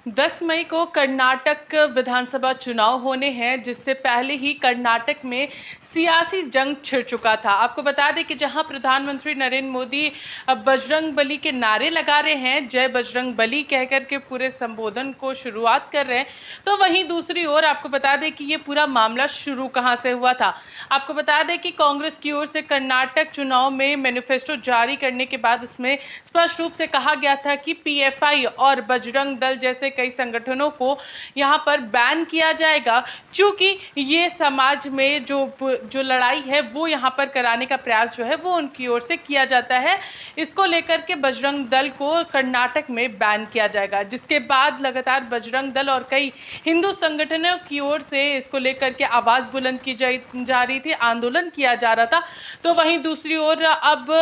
10 मई को कर्नाटक विधानसभा चुनाव होने हैं, जिससे पहले ही कर्नाटक में सियासी जंग छिड़ चुका था। आपको बता दें कि जहां प्रधानमंत्री नरेंद्र मोदी बजरंग बली के नारे लगा रहे हैं, जय बजरंग बली कहकर के पूरे संबोधन को शुरुआत कर रहे हैं, तो वहीं दूसरी ओर आपको बता दें कि ये पूरा मामला शुरू कहां से हुआ था। आपको बता दें कि कांग्रेस की ओर से कर्नाटक चुनाव में मैनिफेस्टो जारी करने के बाद उसमें स्पष्ट रूप से कहा गया था कि पीएफआई और बजरंग दल जैसे कई संगठनों को यहाँ पर बैन किया जाएगा, क्योंकि ये समाज में जो लड़ाई है वो यहाँ पर कराने का प्रयास जो है वो उनकी ओर से किया जाता है। इसको लेकर के बजरंग दल को कर्नाटक में बैन किया जाएगा, जिसके बाद लगातार बजरंग दल और कई हिंदू संगठनों की ओर से इसको लेकर के आवाज़ बुलंद की जा रही थी, आंदोलन किया जा रहा था। तो वहीं दूसरी ओर अब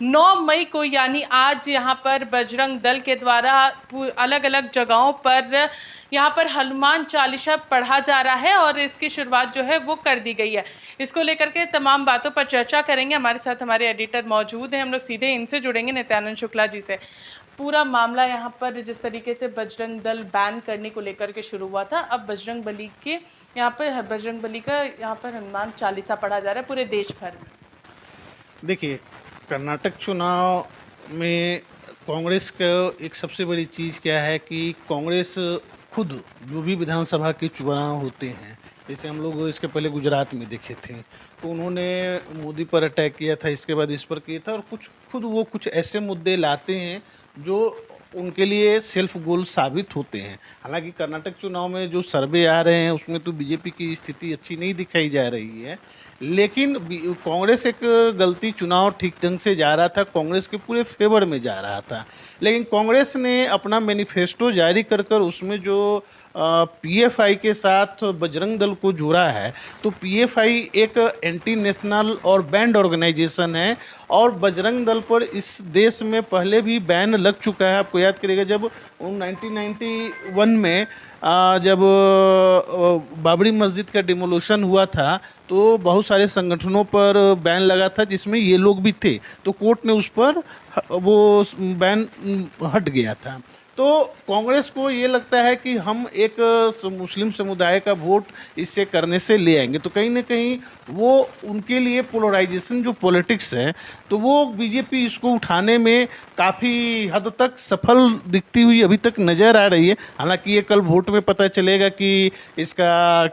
9 मई को यानी आज यहाँ पर बजरंग दल के द्वारा अलग अलग जगहों पर यहाँ पर हनुमान चालीसा पढ़ा जा रहा है और इसकी शुरुआत जो है वो कर दी गई है। इसको लेकर के तमाम बातों पर चर्चा करेंगे। हमारे साथ हमारे एडिटर मौजूद हैं, हम लोग सीधे इनसे जुड़ेंगे, नित्यानंद शुक्ला जी से। पूरा मामला यहाँ पर जिस तरीके से बजरंग दल बैन करने को लेकर के शुरू हुआ था, अब बजरंग बली के यहाँ पर बजरंग बली का यहाँ पर हनुमान चालीसा पढ़ा जा रहा है पूरे देश भर में। देखिए, कर्नाटक चुनाव में कांग्रेस का एक सबसे बड़ी चीज़ क्या है कि कांग्रेस खुद जो भी विधानसभा के चुनाव होते हैं, जैसे हम लोग इसके पहले गुजरात में देखे थे, तो उन्होंने मोदी पर अटैक किया था, इसके बाद इस पर किया था, और कुछ ऐसे मुद्दे लाते हैं जो उनके लिए सेल्फ गोल साबित होते हैं। हालांकि कर्नाटक चुनाव में जो सर्वे आ रहे हैं उसमें तो बीजेपी की स्थिति अच्छी नहीं दिखाई जा रही है, लेकिन कांग्रेस एक गलती चुनाव ठीक ढंग से जा रहा था, कांग्रेस के पूरे फेवर में जा रहा था, लेकिन कांग्रेस ने अपना मैनिफेस्टो जारी कर उसमें जो पीएफआई के साथ बजरंग दल को जोड़ा है, तो पीएफआई एक एंटी नेशनल और बैंड ऑर्गेनाइजेशन है और बजरंग दल पर इस देश में पहले भी बैन लग चुका है। आपको याद करिएगा जब 1991 में जब बाबरी मस्जिद का डिमोलिशन हुआ था तो बहुत सारे संगठनों पर बैन लगा था, जिसमें ये लोग भी थे, तो कोर्ट ने उस पर वो बैन हट गया था। तो कांग्रेस को ये लगता है कि हम एक मुस्लिम समुदाय का वोट इससे करने से ले आएंगे, तो कहीं ना कहीं वो उनके लिए पोलराइजेशन जो पॉलिटिक्स है, तो वो बीजेपी इसको उठाने में काफ़ी हद तक सफल दिखती हुई अभी तक नज़र आ रही है। हालांकि ये कल वोट में पता चलेगा कि इसका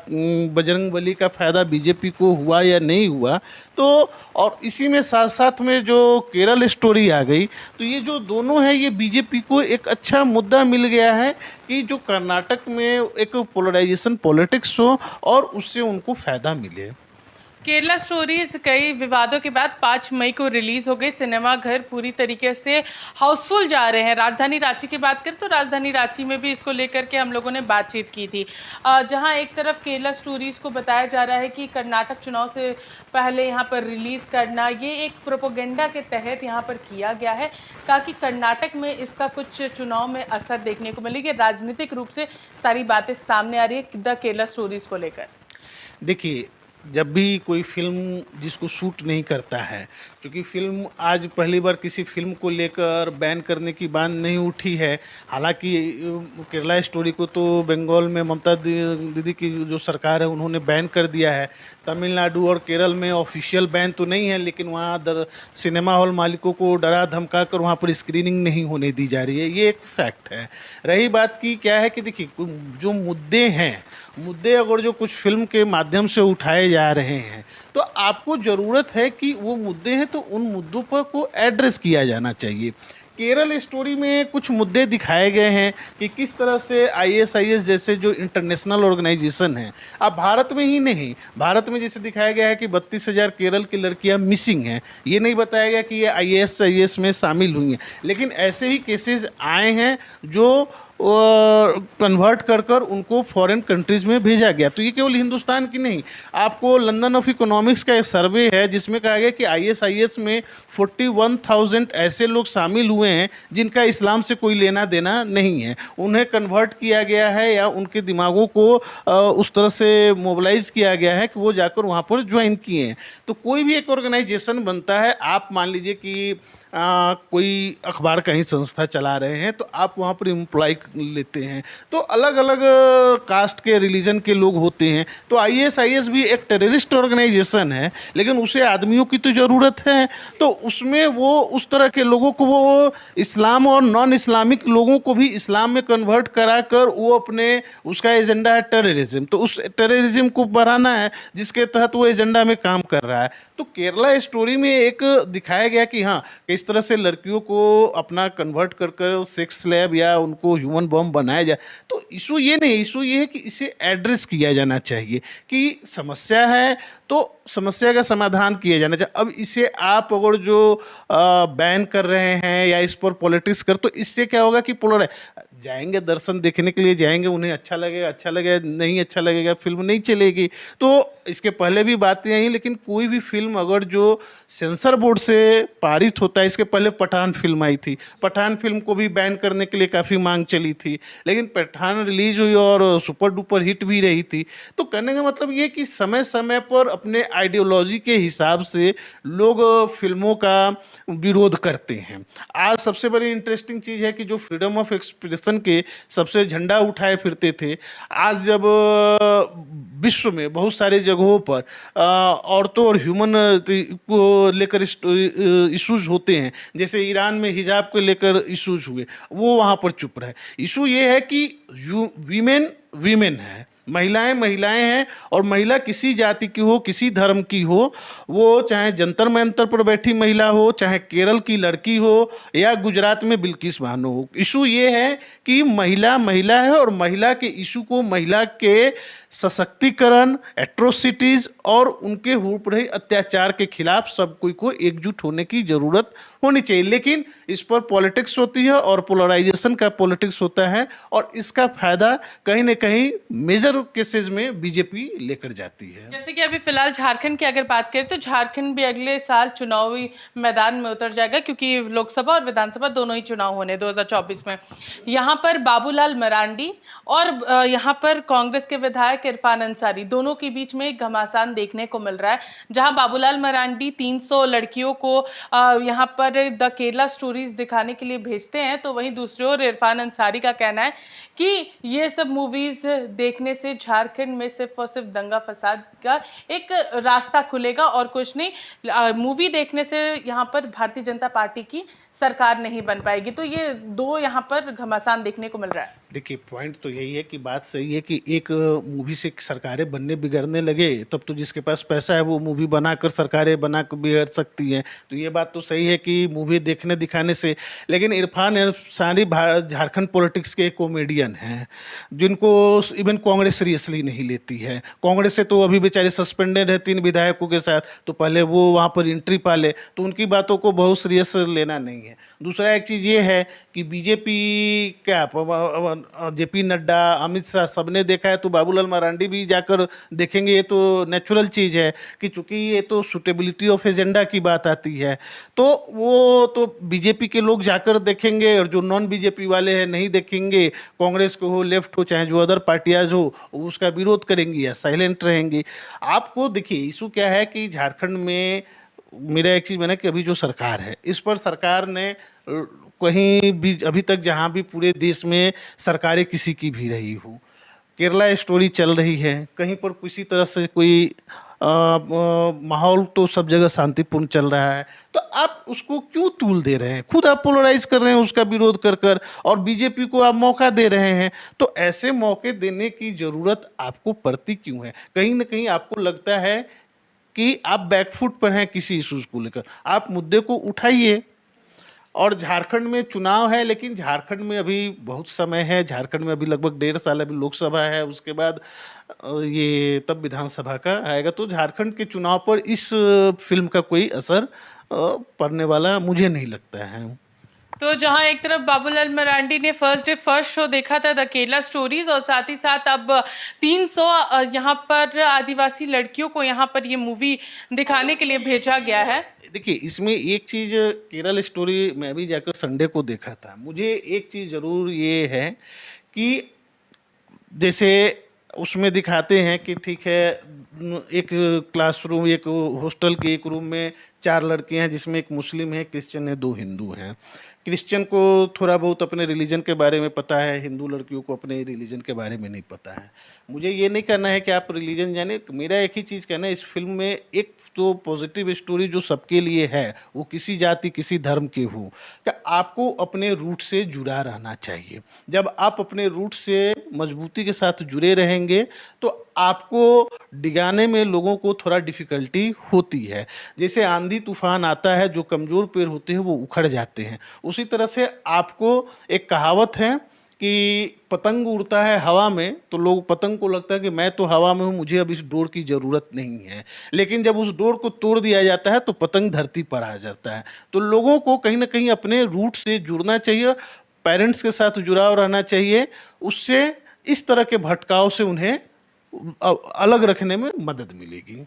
बजरंग बली का फ़ायदा बीजेपी को हुआ या नहीं हुआ। तो और इसी में साथ साथ में जो केरल स्टोरी आ गई, तो ये जो दोनों है ये बीजेपी को एक अच्छा मुद्दा मिल गया है कि जो कर्नाटक में एक पोलराइजेशन पॉलिटिक्स हो और उससे उनको फ़ायदा मिले। केरला स्टोरीज कई विवादों के बाद 5 मई को रिलीज हो गई। सिनेमा घर पूरी तरीके से हाउसफुल जा रहे हैं। राजधानी रांची की बात करें तो राजधानी रांची में भी इसको लेकर के हम लोगों ने बातचीत की थी, जहां एक तरफ केरला स्टोरीज को बताया जा रहा है कि कर्नाटक चुनाव से पहले यहां पर रिलीज करना ये एक प्रोपोगेंडा के तहत यहां पर किया गया है, ताकि कर्नाटक में इसका कुछ चुनाव में असर देखने को मिलेगी। राजनीतिक रूप से सारी बातें सामने आ रही है द केरला स्टोरीज को लेकर। देखिए, जब भी कोई फिल्म जिसको सूट नहीं करता है, क्योंकि फिल्म आज पहली बार किसी फिल्म को लेकर बैन करने की बात नहीं उठी है। हालांकि केरला स्टोरी को तो बंगाल में ममता दीदी की जो सरकार है उन्होंने बैन कर दिया है। तमिलनाडु और केरल में ऑफिशियल बैन तो नहीं है, लेकिन वहाँ सिनेमा हॉल मालिकों को डरा धमका कर वहाँ पर स्क्रीनिंग नहीं होने दी जा रही है, ये एक फैक्ट है। रही बात की क्या है कि देखिए, जो मुद्दे अगर जो कुछ फिल्म के माध्यम से उठाए जा रहे हैं, तो आपको ज़रूरत है कि वो मुद्दे हैं तो उन मुद्दों पर को एड्रेस किया जाना चाहिए। केरल स्टोरी में कुछ मुद्दे दिखाए गए हैं कि किस तरह से आईएसआईएस जैसे जो इंटरनेशनल ऑर्गेनाइजेशन हैं, अब भारत में ही नहीं, भारत में जैसे दिखाया गया है कि 32,000 केरल की लड़कियां मिसिंग हैं, ये नहीं बताया गया कि ये आईएसआईएस में शामिल हुई हैं, लेकिन ऐसे भी केसेस आए हैं जो कन्वर्ट कर उनको फॉरेन कंट्रीज़ में भेजा गया। तो ये केवल हिंदुस्तान की नहीं, आपको लंदन ऑफ इकोनॉमिक्स का एक सर्वे है जिसमें कहा गया कि आईएसआईएस में 41,000 ऐसे लोग शामिल हुए हैं जिनका इस्लाम से कोई लेना देना नहीं है। उन्हें कन्वर्ट किया गया है या उनके दिमागों को उस तरह से मोबिलाइज किया गया है कि वो जाकर वहाँ पर ज्वाइन किए हैं। तो कोई भी एक ऑर्गेनाइजेशन बनता है, आप मान लीजिए कि कोई अखबार का ही संस्था चला रहे हैं तो आप वहाँ पर एम्प्लॉय लेते हैं, तो अलग अलग कास्ट के रिलीजन के लोग होते हैं। तो ISIS भी एक टेररिस्ट ऑर्गेनाइजेशन है, लेकिन उसे आदमियों की तो ज़रूरत है, तो उसमें वो उस तरह के लोगों को वो इस्लाम और नॉन इस्लामिक लोगों को भी इस्लाम में कन्वर्ट करा कर वो अपने उसका एजेंडा है टेररिज्म, तो उस टेररिज्म को बढ़ाना है जिसके तहत वो एजेंडा में काम कर रहा है। तो केरला स्टोरी में एक दिखाया गया कि हाँ किस तरह से लड़कियों को अपना कन्वर्ट कर कर सेक्स स्लेव या उनको ह्यूमन बॉम्ब बनाया जाए। तो इशू ये नहीं, इशू ये है कि इसे एड्रेस किया जाना चाहिए कि समस्या है तो समस्या का समाधान किया जाना चाहिए। अब इसे आप अगर जो बैन कर रहे हैं या इस पर पॉलिटिक्स कर, तो इससे क्या होगा कि पोलर जाएंगे दर्शन देखने के लिए जाएंगे, उन्हें अच्छा लगेगा, अच्छा लगेगा, नहीं अच्छा लगेगा, फिल्म नहीं चलेगी। तो इसके पहले भी बातें आई, लेकिन कोई भी फिल्म अगर जो सेंसर बोर्ड से पारित होता है, इसके पहले पठान फिल्म आई थी, पठान फिल्म को भी बैन करने के लिए काफ़ी मांग चली थी, लेकिन पठान रिलीज हुई और सुपर डुपर हिट भी रही थी। तो कहने का मतलब ये कि समय समय पर अपने आइडियोलॉजी के हिसाब से लोग फिल्मों का विरोध करते हैं। आज सबसे बड़ी इंटरेस्टिंग चीज़ है कि जो फ्रीडम ऑफ एक्सप्रेशन के सबसे झंडा उठाए फिरते थे, आज जब विश्व में बहुत सारे जगहों पर औरतों और ह्यूमन को लेकर इश्यूज होते हैं, जैसे ईरान में हिजाब को लेकर इश्यूज हुए, वो वहाँ पर चुप रहे। इशू ये है कि वीमेन वीमेन है, महिलाएं महिलाएं हैं, और महिला किसी जाति की हो, किसी धर्म की हो, वो चाहे जंतर मंतर पर बैठी महिला हो, चाहे केरल की लड़की हो या गुजरात में बिल्किस बानो हो। इशू ये है कि महिला महिला है, और महिला के इशू को, महिला के सशक्तिकरण, एट्रोसिटीज और उनके हो रहे अत्याचार के खिलाफ सब कोई को एकजुट होने की जरूरत होनी चाहिए। लेकिन इस पर पॉलिटिक्स होती है और पोलराइजेशन का पॉलिटिक्स होता है, और इसका फायदा कहीं ना कहीं मेजर केसेस में बीजेपी लेकर जाती है। जैसे कि अभी फिलहाल झारखंड की अगर बात करें तो झारखंड भी अगले साल चुनावी मैदान में उतर जाएगा, क्योंकि लोकसभा और विधानसभा दोनों ही चुनाव होने 2024 में। यहाँ पर बाबूलाल मरांडी और यहाँ पर कांग्रेस के विधायक इरफान अंसारी, दोनों के बीच में एक घमासान देखने को मिल रहा है, जहाँ बाबूलाल मरांडी 300 लड़कियों को यहाँ पर द केरला स्टोरीज दिखाने के लिए भेजते हैं, तो वहीं दूसरी ओर इरफान अंसारी का कहना है कि ये सब मूवीज देखने से झारखंड में सिर्फ और सिर्फ दंगा फसाद का एक रास्ता खुलेगा और कुछ नहीं। मूवी देखने से यहाँ पर भारतीय जनता पार्टी की सरकार नहीं बन पाएगी। तो ये दो यहाँ पर घमासान देखने को मिल रहा है। देखिए पॉइंट तो यही है कि बात सही है कि एक मूवी से सरकारें बनने बिगड़ने लगे तब तो जिसके पास पैसा है वो मूवी बनाकर सरकारें बना कर बिगड़ सकती हैं। तो ये बात तो सही है कि मूवी देखने दिखाने से, लेकिन इरफान अंसारी झारखंड पॉलिटिक्स के कॉमेडियन हैं जिनको इवन कांग्रेस सीरियसली नहीं लेती है। कांग्रेस से तो अभी बेचारे सस्पेंडेड है 3 विधायकों के साथ, तो पहले वो वहाँ पर एंट्री पाले, तो उनकी बातों को बहुत सीरियस लेना नहीं है। दूसरा एक चीज़ ये है कि बीजेपी क्या JP नड्डा, अमित शाह सबने देखा है, तो बाबूलाल मरांडी भी जाकर देखेंगे। ये तो नेचुरल चीज़ है कि चूंकि ये तो सुटेबिलिटी ऑफ एजेंडा की बात आती है, तो वो तो बीजेपी के लोग जाकर देखेंगे, और जो नॉन बीजेपी वाले हैं नहीं देखेंगे। कांग्रेस को हो, लेफ्ट हो, चाहे जो अदर पार्टियाज हो, उसका विरोध करेंगी या साइलेंट रहेंगी। आपको देखिए इशू क्या है कि झारखंड में मेरा एक चीज़ मैंने कि अभी जो सरकार है, इस पर सरकार ने कहीं भी अभी तक जहाँ भी पूरे देश में सरकारें किसी की भी रही हो, केरला स्टोरी चल रही है, कहीं पर किसी तरह से कोई माहौल तो सब जगह शांतिपूर्ण चल रहा है, तो आप उसको क्यों तूल दे रहे हैं? खुद आप पोलराइज कर रहे हैं उसका विरोध कर कर, और बीजेपी को आप मौका दे रहे हैं। तो ऐसे मौके देने की ज़रूरत आपको पड़ती क्यों है? कहीं ना कहीं आपको लगता है कि आप बैकफुट पर हैं किसी इशूज़ को लेकर। आप मुद्दे को उठाइए। और झारखंड में चुनाव है, लेकिन झारखंड में अभी बहुत समय है, झारखंड में अभी लगभग 1.5 साल अभी लोकसभा है, उसके बाद ये तब विधानसभा का आएगा। तो झारखंड के चुनाव पर इस फिल्म का कोई असर पड़ने वाला मुझे नहीं लगता है। तो जहां एक तरफ बाबूलाल मरांडी ने फर्स्ट डे फर्स्ट शो देखा था द केरला स्टोरीज, और साथ ही साथ अब 300 यहाँ पर आदिवासी लड़कियों को यहाँ पर ये मूवी दिखाने के लिए भेजा गया है। देखिए इसमें एक चीज़, केरल स्टोरी मैं भी जाकर संडे को देखा था, मुझे एक चीज़ ज़रूर ये है कि जैसे उसमें दिखाते हैं कि ठीक है एक क्लासरूम, एक हॉस्टल के एक रूम में 4 लड़के हैं, जिसमें एक मुस्लिम है, क्रिश्चियन है, 2 हिंदू हैं। क्रिश्चियन को थोड़ा बहुत अपने रिलीजन के बारे में पता है, हिंदू लड़कियों को अपने रिलीजन के बारे में नहीं पता है। मुझे ये नहीं कहना है कि आप रिलीजन जाने, मेरा एक ही चीज़ कहना है, इस फिल्म में एक तो पॉजिटिव स्टोरी जो सबके लिए है, वो किसी जाति किसी धर्म के हो, कि आपको अपने रूट से जुड़ा रहना चाहिए। जब आप अपने रूट से मजबूती के साथ जुड़े रहेंगे तो आपको डिगाने में लोगों को थोड़ा डिफ़िकल्टी होती है। जैसे आंधी तूफान आता है, जो कमज़ोर पेड़ होते हैं वो उखड़ जाते हैं, उसी तरह से आपको, एक कहावत है कि पतंग उड़ता है हवा में, तो लोग, पतंग को लगता है कि मैं तो हवा में हूँ, मुझे अब इस डोर की ज़रूरत नहीं है। लेकिन जब उस डोर को तोड़ दिया जाता है तो पतंग धरती पर आ जाता है। तो लोगों को कहीं ना कहीं अपने रूट से जुड़ना चाहिए, पेरेंट्स के साथ जुड़ाव रहना चाहिए, उससे इस तरह के भटकाव से उन्हें अलग रखने में मदद मिलेगी।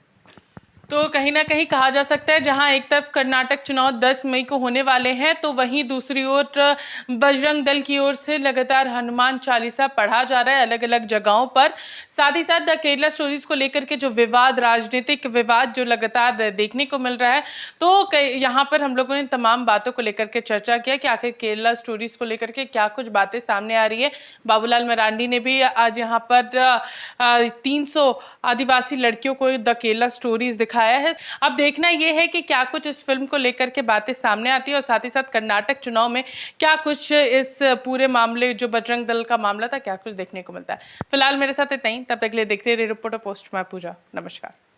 तो कहीं ना कहीं कहा जा सकता है, जहां एक तरफ कर्नाटक चुनाव 10 मई को होने वाले हैं, तो वहीं दूसरी ओर बजरंग दल की ओर से लगातार हनुमान चालीसा पढ़ा जा रहा है अलग अलग जगहों पर। साथ ही साथ द केरला स्टोरीज को लेकर के जो विवाद, राजनीतिक विवाद जो लगातार देखने को मिल रहा है, तो यहाँ पर हम लोगों ने तमाम बातों को लेकर के चर्चा किया कि आखिर केरला स्टोरीज को लेकर के क्या कुछ बातें सामने आ रही है। बाबूलाल मरांडी ने भी आज यहाँ पर 300 आदिवासी लड़कियों को द केरला स्टोरीज दिखाया है। अब देखना यह है कि क्या कुछ इस फिल्म को लेकर के बातें सामने आती है, और साथ ही साथ कर्नाटक चुनाव में क्या कुछ इस पूरे मामले, जो बजरंग दल का मामला था, क्या कुछ देखने को मिलता है। फिलहाल मेरे साथ इतना ही, तब तक के लिए देखते रहिए रिपोर्टर पोस्ट। मैं पूजा, नमस्कार।